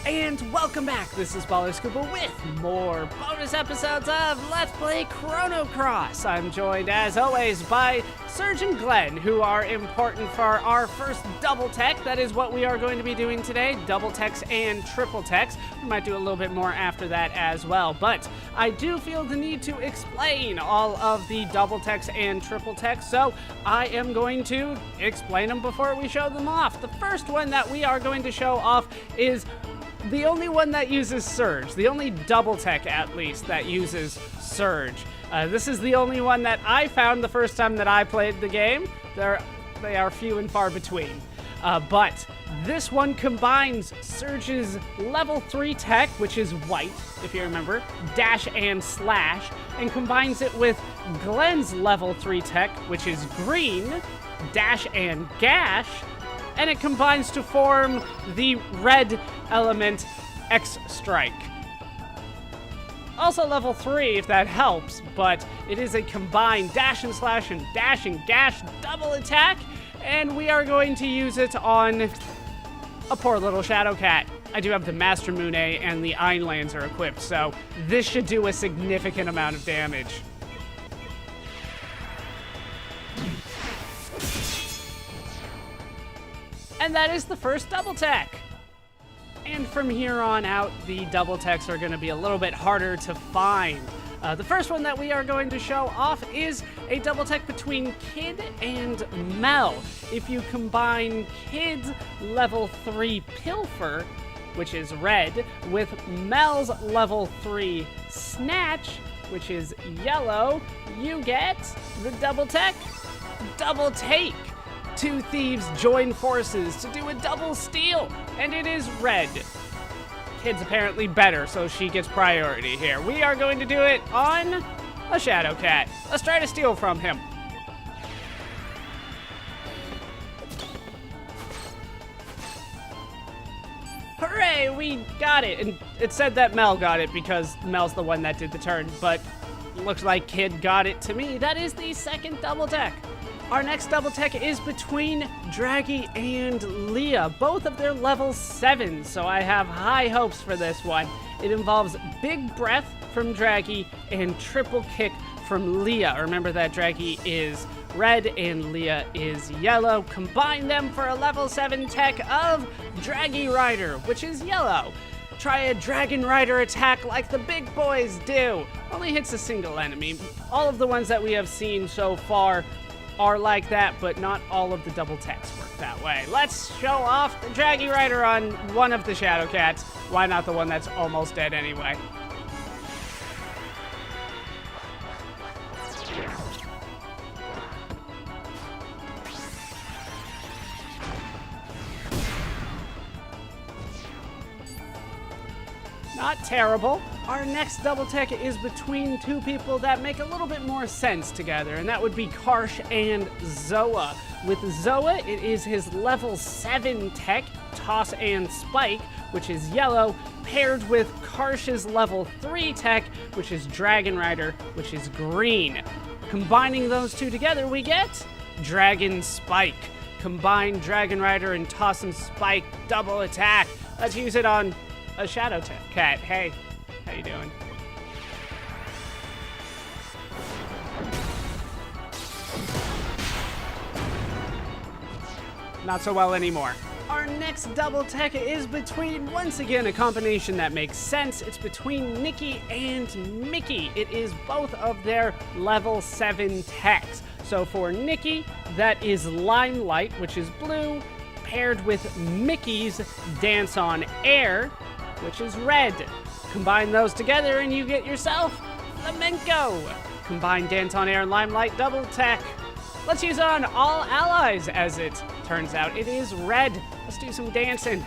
And welcome back. This is Baller Scuba with more bonus episodes of Let's Play Chrono Cross. I'm joined, as always, by Serge and Glenn, who are important for our first double tech. That is what we are going to be doing today, double techs and triple techs. We might do a little bit more after that as well, but I do feel the need to explain all of the double techs and triple techs, so I am going to explain them before we show them off. The first one that we are going to show off is the only one that uses Surge, the only double tech at least that uses Surge. This is the only one that I found the first time that I played the game. They are few and far between. But this one combines Surge's level 3 tech, which is white, if you remember, dash and slash, and combines it with Glenn's level 3 tech, which is green, dash and gash, and it combines to form the red element X Strike. Also level 3 if that helps, but it is a combined dash and slash and dash and gash double attack, and we are going to use it on a poor little Shadow Cat. I do have the Master Moon A and the Einlands equipped, so this should do a significant amount of damage. And that is the first double tech. And from here on out, the double techs are going to be a little bit harder to find. The first one that we are going to show off is a double tech between Kid and Mel. If you combine Kid's level 3 Pilfer, which is red, with Mel's level 3 Snatch, which is yellow, you get the double tech, Double Take. Two thieves join forces to do a double steal, and it is red. Kid's apparently better, so she gets priority here. We are going to do it on a Shadow Cat. Let's try to steal from him. Hooray, we got it. And it said that Mel got it because Mel's the one that did the turn, but looks like Kid got it to me. That is the second double tech. Our next double tech is between Draggy and Leah, both of their level 7, so I have high hopes for this one. It involves Big Breath from Draggy and Triple Kick from Leah. Remember that Draggy is red and Leah is yellow. Combine them for a level 7 tech of Draggy Rider, which is yellow. Try a Dragon Rider attack like the big boys do. Only hits a single enemy. All of the ones that we have seen so far are like that, but not all of the double techs work that way. Let's show off the Draggy Rider on one of the Shadow Cats. Why not the one that's almost dead anyway? Not terrible. Our next double tech is between two people that make a little bit more sense together, and that would be Karsch and Zoa. With Zoa, it is his level 7 tech, Toss and Spike, which is yellow, paired with Karsch's level 3 tech, which is Dragon Rider, which is green. Combining those two together, we get Dragon Spike. Combine Dragon Rider and Toss and Spike double attack. Let's use it on a Shadow Cat. Hey, how you doing? Not so well anymore. Our next double tech is between, once again, a combination that makes sense. It's between Nikki and Mickey. It is both of their level 7 techs. So for Nikki, that is Limelight, which is blue, paired with Mickey's Dance on Air, which is red. Combine those together and you get yourself Flamenco. Combine Dance on Air and Limelight double tech. Let's use it on all allies, as it turns out. It is red. Let's do some dancing.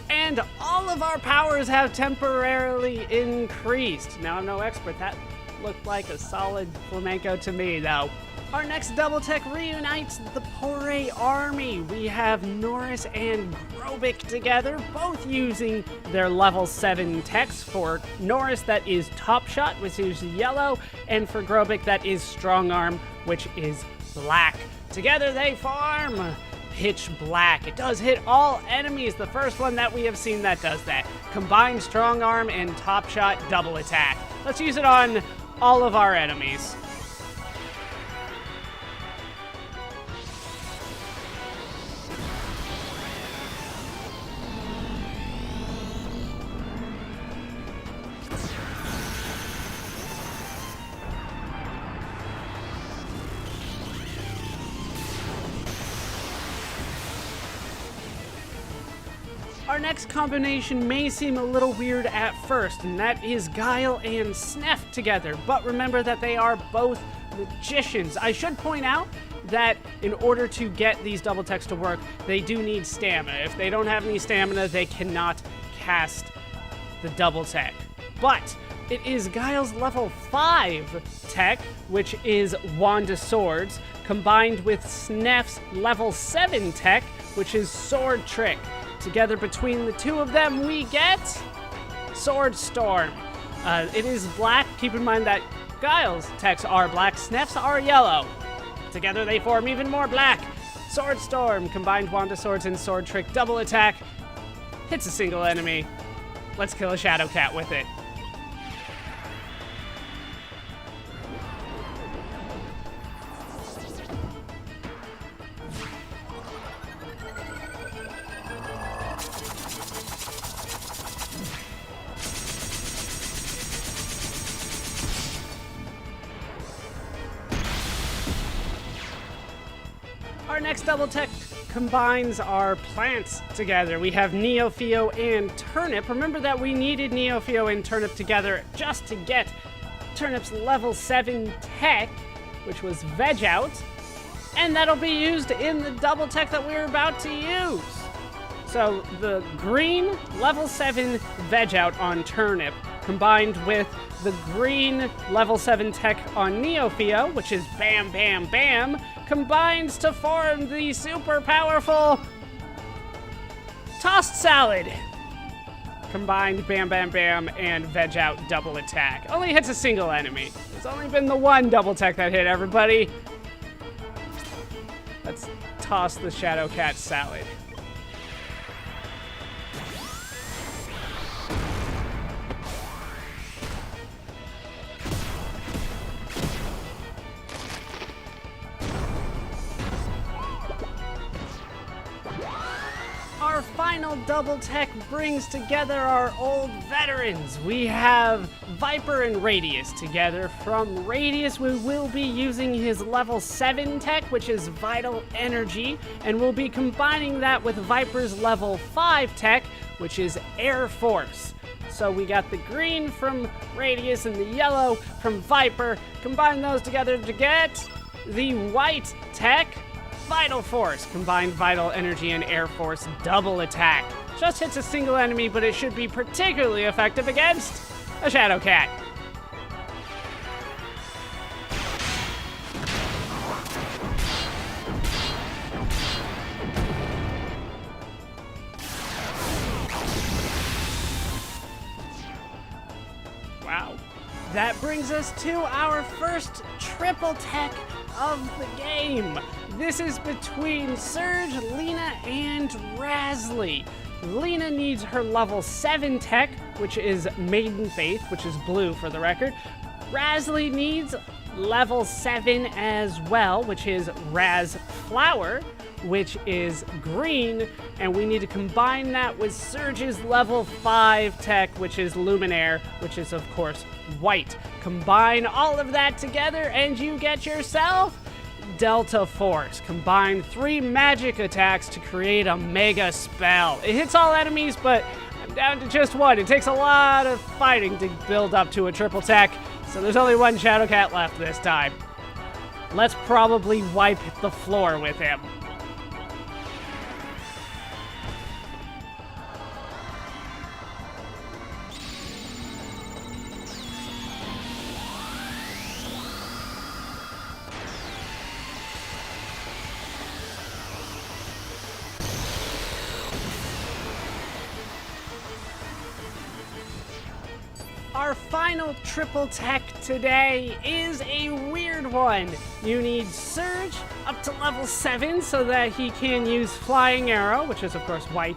And all of our powers have temporarily increased. Now, I'm no expert. That looked like a solid flamenco to me, though. Our next double tech reunites the Pore army. We have Norris and Grobyc together, both using their level 7 techs. For Norris, that is Top Shot, which is yellow, and for Grobyc, that is Strong Arm, which is black. Together they form Pitch Black. It does hit all enemies. The first one that we have seen that does that. Combined Strong Arm and Top Shot double attack. Let's use it on all of our enemies. Our next combination may seem a little weird at first, and that is Guile and Sneff together. But remember that they are both magicians. I should point out that in order to get these double techs to work, they do need stamina. If they don't have any stamina, they cannot cast the double tech. But it is Guile's level 5 tech, which is Wand of Swords, combined with Sneff's level 7 tech, which is Sword Trick. Together between the two of them, we get Sword Storm. It is black. Keep in mind that Guile's techs are black, Sneff's are yellow. Together they form even more black. Sword Storm, combined Wand of Swords and Sword Trick, double attack. Hits a single enemy. Let's kill a Shadow Cat with it. Our next double tech combines our plants together. We have Neofio and Turnip. Remember that we needed Neofio and Turnip together just to get Turnip's level 7 tech, which was Veg Out, and that'll be used in the double tech that we're about to use. So the green level 7 Veg Out on Turnip combined with the green level 7 tech on Neofio, which is Bam Bam Bam, combines to form the super powerful Tossed Salad. Combined Bam Bam Bam and Veg Out double attack. Only hits a single enemy. It's only been the one double tech that hit everybody. Let's toss the Shadow Cat Salad. Our final double tech brings together our old veterans. We have Viper and Radius together. From Radius, we will be using his level 7 tech, which is Vital Energy, and we'll be combining that with Viper's level 5 tech, which is Air Force. So we got the green from Radius and the yellow from Viper. Combine those together to get the white tech, Vital Force. Combined Vital Energy and Air Force double attack. Just hits a single enemy, but it should be particularly effective against a Shadow Cat. Wow. That brings us to our first triple tech of the game. This is between Surge, Lena, and Razly. Lena needs her level 7 tech, which is Maiden Faith, which is blue for the record. Razly needs level 7 as well, which is Raz Flower, which is green, and we need to combine that with Surge's level 5 tech, which is Luminaire, which is, of course, white. Combine all of that together, and you get yourself Delta Force. Combine 3 magic attacks to create a mega spell. It hits all enemies, but I'm down to just one. It takes a lot of fighting to build up to a triple tech, so there's only one Shadow Cat left this time. Let's probably wipe the floor with him. Our final triple tech today is a weird one. You need Surge up to level 7 so that he can use Flying Arrow, which is of course white.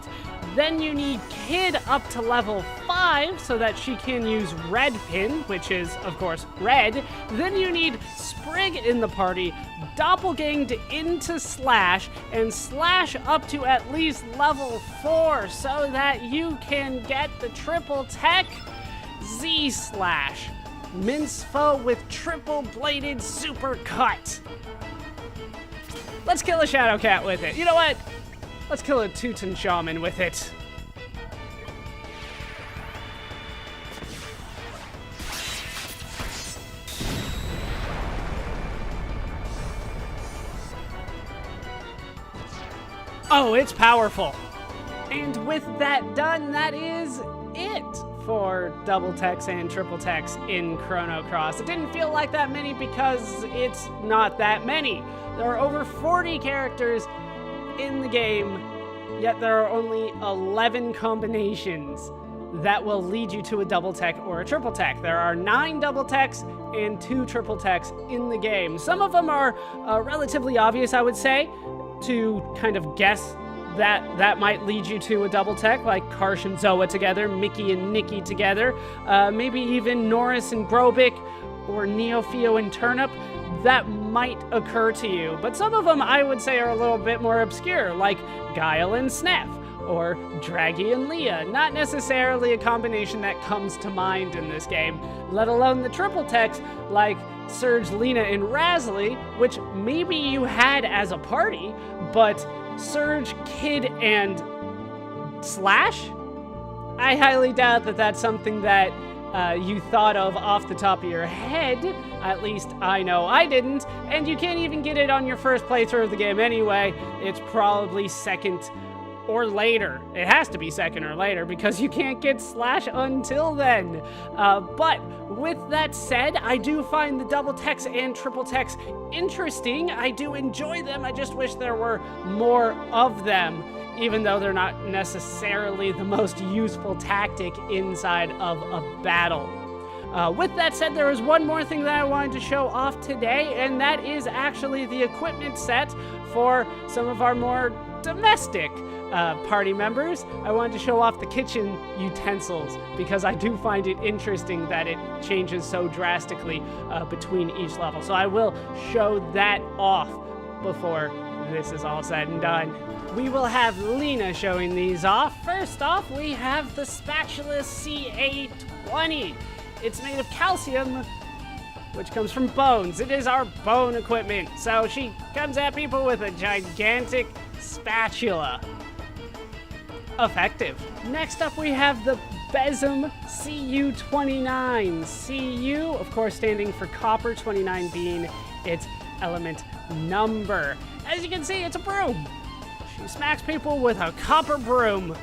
Then you need Kid up to level 5 so that she can use Red Pin, which is of course red. Then you need Sprig in the party, doppelganged into Slash, and Slash up to at least level 4 so that you can get the triple tech Z-Slash. Mince foe with triple bladed super cut. Let's kill a Shadow Cat with it. You know what? Let's kill a Teuton Shaman with it. Oh, it's powerful. And with that done, that is it for double techs and triple techs in Chrono Cross. It didn't feel like that many because it's not that many. There are over 40 characters in the game, yet there are only 11 combinations that will lead you to a double tech or a triple tech. There are 9 double techs and 2 triple techs in the game. Some of them are relatively obvious, I would say, to kind of guess that might lead you to a double tech, like Karsch and Zoa together, Mickey and Nikki together, maybe even Norris and Grobyc, or Neofio and Turnip. That might occur to you, but some of them I would say are a little bit more obscure, like Guile and Sneff, or Draggy and Leah. Not necessarily a combination that comes to mind in this game, let alone the triple techs like Surge, Lena, and Razly, which maybe you had as a party, but Surge, Kid, and Slash? I highly doubt that that's something that you thought of off the top of your head. At least I know I didn't, and you can't even get it on your first playthrough of the game anyway. It's probably second or later. It has to be second or later because you can't get Slash until then. But with that said, I do find the double techs and triple techs interesting. I do enjoy them. I just wish there were more of them, even though they're not necessarily the most useful tactic inside of a battle. With that said, there is one more thing that I wanted to show off today, and that is actually the equipment set for some of our more domestic party members. I wanted to show off the kitchen utensils because I do find it interesting that it changes so drastically between each level. So I will show that off before this is all said and done. We will have Lena showing these off. First off, we have the Spatula CA20. It's made of calcium, which comes from bones. It is our bone equipment. So she comes at people with a gigantic spatula. Effective. Next up, we have the Besem CU29. CU, of course, standing for copper, 29 being its element number. As you can see, it's a broom. She smacks people with a copper broom.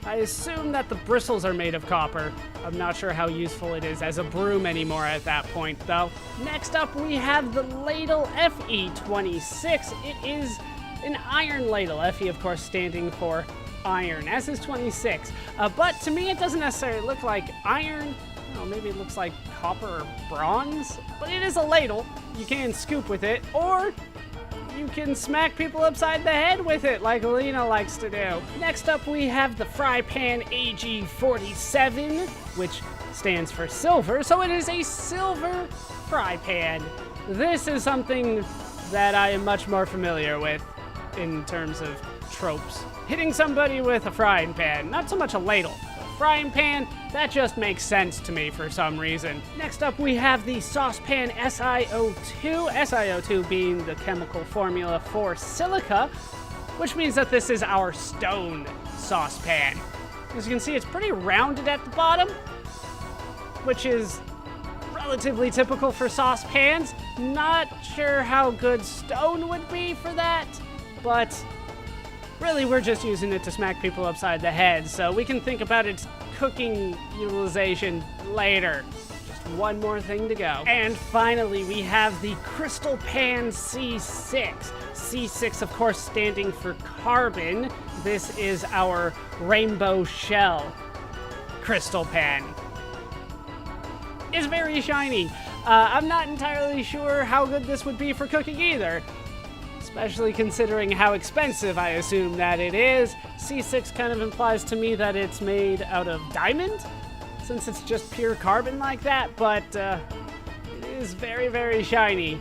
I assume that the bristles are made of copper. I'm not sure how useful it is as a broom anymore at that point, though. Next up, we have the Ladle FE26. It is an iron ladle. FE, of course, standing for iron, as is 26. But to me, it doesn't necessarily look like iron. Well, maybe it looks like copper or bronze. But it is a ladle. You can scoop with it, or you can smack people upside the head with it, like Lena likes to do. Next up, we have the Fry Pan AG47, which stands for silver, so it is a silver fry pan. This is something that I am much more familiar with in terms of tropes. Hitting somebody with a frying pan, not so much a ladle. A frying pan, that just makes sense to me for some reason. Next up, we have the Saucepan SiO2, SiO2 being the chemical formula for silica, which means that this is our stone saucepan. As you can see, it's pretty rounded at the bottom, which is relatively typical for saucepans. Not sure how good stone would be for that, but really we're just using it to smack people upside the head, so we can think about its cooking utilization later. Just one more thing to go. And finally, we have the Crystal Pan C6. C6, of course, standing for carbon. This is our rainbow shell crystal pan. is very shiny. I'm not entirely sure how good this would be for cooking either, especially considering how expensive I assume that it is. C6 kind of implies to me that it's made out of diamond, since it's just pure carbon like that, but it is very, very shiny,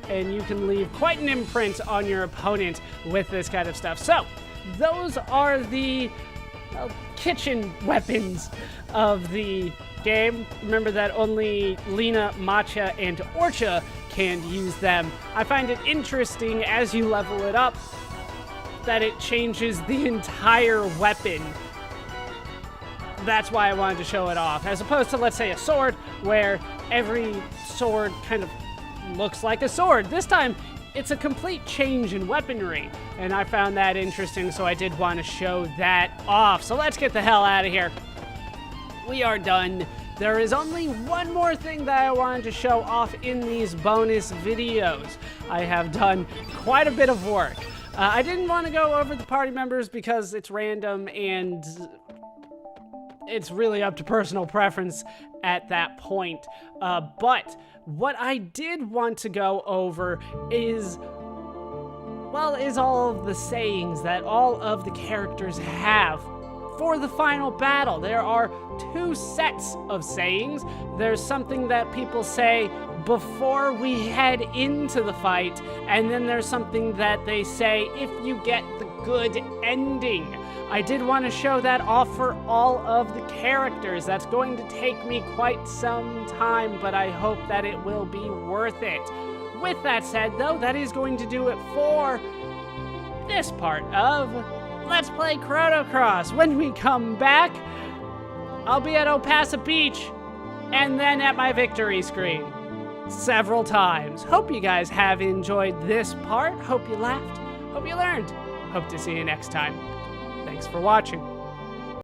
and you can leave quite an imprint on your opponent with this kind of stuff. So, those are the kitchen weapons of the game. Remember that only Lena, Matcha, and Orcha can use them. I find it interesting as you level it up that it changes the entire weapon. That's why I wanted to show it off, as opposed to, let's say, a sword, where every sword kind of looks like a sword. This time, it's a complete change in weaponry, and I found that interesting, so I did want to show that off. So let's get the hell out of here. We are done. There is only one more thing that I wanted to show off in these bonus videos. I have done quite a bit of work. I didn't want to go over the party members because it's random and it's really up to personal preference at that point. But what I did want to go over is all of the sayings that all of the characters have for the final battle. There are 2 sets of sayings. There's something that people say before we head into the fight, and then there's something that they say if you get the good ending. I did want to show that off for all of the characters. That's going to take me quite some time, but I hope that it will be worth it. With that said, though, that is going to do it for this part of Let's Play Chrono Cross. When we come back, I'll be at Opasa Beach and then at my victory screen several times. Hope you guys have enjoyed this part. Hope you laughed. Hope you learned. Hope to see you next time. Thanks for watching.